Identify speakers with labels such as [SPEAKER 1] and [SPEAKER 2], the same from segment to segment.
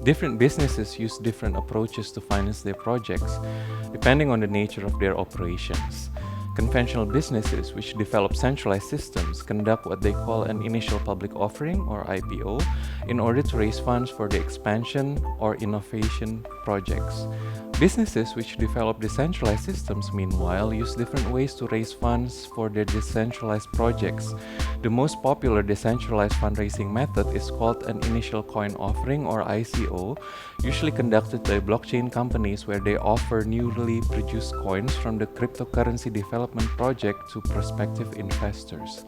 [SPEAKER 1] Different businesses use different approaches to finance their projects, depending on the nature of their operations. Conventional businesses, which develop centralized systems, conduct what they call an initial public offering or IPO in order to raise funds for the expansion or innovation projects. Businesses which develop decentralized systems, meanwhile, use different ways to raise funds for their decentralized projects. The most popular decentralized fundraising method is called an initial coin offering or ICO, usually conducted by blockchain companies where they offer newly produced coins from the cryptocurrency development project to prospective investors.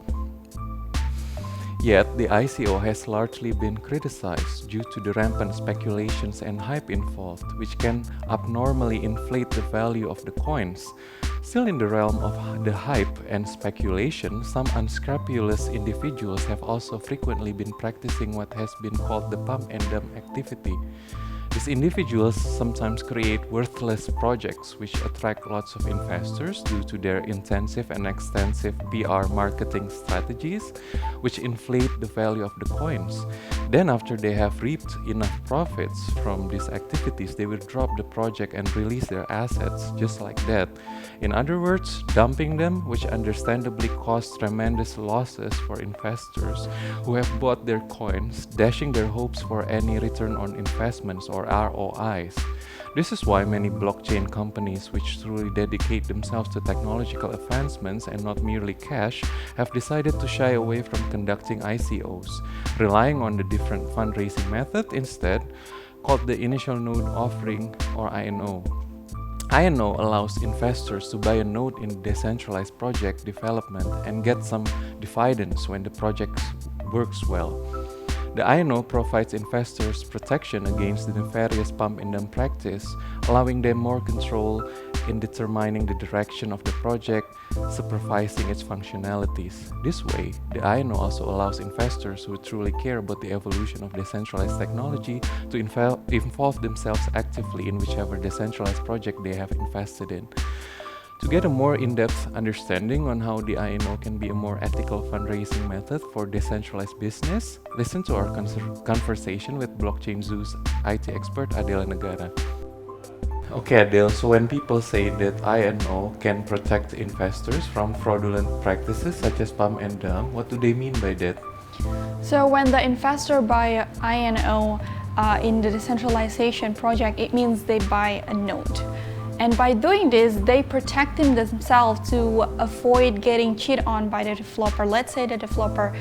[SPEAKER 1] Yet, the ICO has largely been criticized due to the rampant speculations and hype involved, which can abnormally inflate the value of the coins. Still in the realm of the hype and speculation, some unscrupulous individuals have also frequently been practicing what has been called the pump and dump activity. These individuals sometimes create worthless projects which attract lots of investors due to their intensive and extensive PR marketing strategies, which inflate the value of the coins. Then, after they have reaped enough profits from these activities, they will drop the project and release their assets just like that. In other words, dumping them, which understandably causes tremendous losses for investors who have bought their coins, dashing their hopes for any return on investments or ROIs. This is why many blockchain companies which truly dedicate themselves to technological advancements and not merely cash have decided to shy away from conducting ICOs, relying on the different fundraising method instead, called the initial node offering or INO. INO allows investors to buy a node in decentralized project development and get some dividends when the project works well. The INO provides investors protection against the nefarious pump and dump practice, allowing them more control in determining the direction of the project, supervising its functionalities. This way, the INO also allows investors who truly care about the evolution of decentralized technology to involve themselves actively in whichever decentralized project they have invested in. To get a more in-depth understanding on how the INO can be a more ethical fundraising method for decentralized business, listen to our conversation with Blockchain Zoo's IT expert Adela Negara. Okay, Adele, so when people say that INO can protect investors from fraudulent practices such as pump and dump, what do they mean by that?
[SPEAKER 2] So when the investor buy INO in the decentralization project, it means they buy a node. And by doing this, they protect themselves to avoid getting cheated on by the developer. Let's say the developer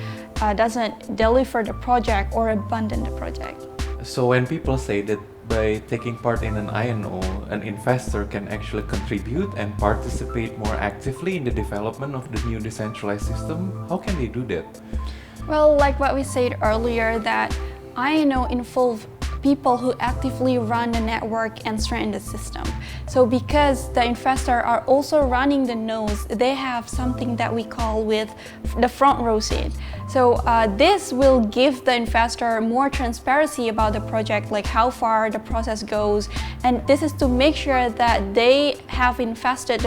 [SPEAKER 2] doesn't deliver the project or abandon the project.
[SPEAKER 1] So when people say that by taking part in an INO, an investor can actually contribute and participate more actively in the development of the new decentralized system, how can they do that?
[SPEAKER 2] Well, like what we said earlier, that INO involve people who actively run the network and strengthen the system. So because the investors are also running the nodes, they have something that we call with the front row seat. So this will give the investor more transparency about the project, like how far the process goes. And this is to make sure that they have invested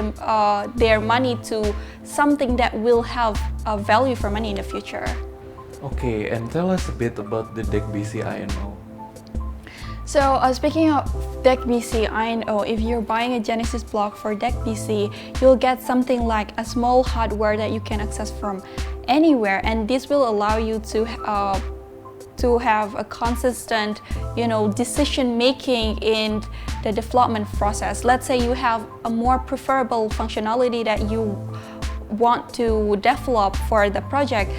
[SPEAKER 2] their money to something that will have a value for money in the future.
[SPEAKER 1] Okay, and tell us a bit about the DecBC INO.
[SPEAKER 2] So speaking of DecBC INO, if you're buying a Genesis block for DecBC, you'll get something like a small hardware that you can access from anywhere, and this will allow you to have a consistent, decision making in the development process. Let's say you have a more preferable functionality that you want to develop for the project,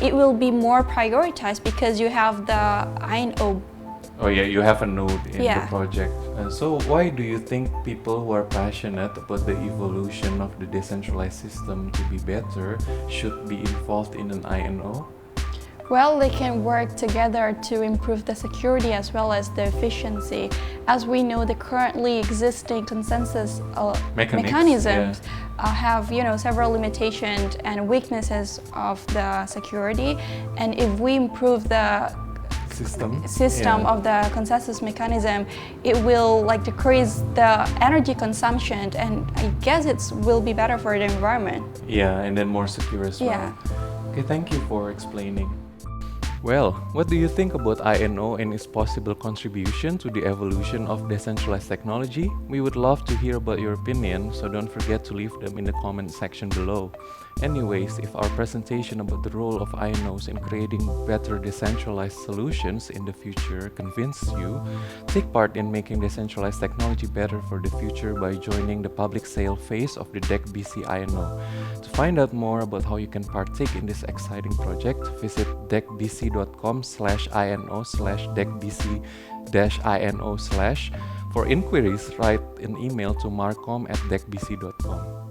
[SPEAKER 2] it will be more prioritized because you have the INO.
[SPEAKER 1] Oh yeah, you have a node in the project. So why do you think people who are passionate about the evolution of the decentralized system to be better should be involved in an INO?
[SPEAKER 2] Well, they can work together to improve the security as well as the efficiency. As we know, the currently existing consensus mechanisms have several limitations and weaknesses of the security. And if we improve the system of the consensus mechanism, it will decrease the energy consumption, and I guess it will be better for the environment.
[SPEAKER 1] Yeah, and then more secure as well.
[SPEAKER 2] Yeah.
[SPEAKER 1] Okay, thank you for explaining. Well, what do you think about INO and its possible contribution to the evolution of decentralized technology? We would love to hear about your opinion, so don't forget to leave them in the comment section below. Anyways, if our presentation about the role of INOs in creating better decentralized solutions in the future convinced you, take part in making decentralized technology better for the future by joining the public sale phase of the DecBC INO. To find out more about how you can partake in this exciting project, visit decbc.com/INO/decbc-INO/. For inquiries, write an email to marcom@decbc.com.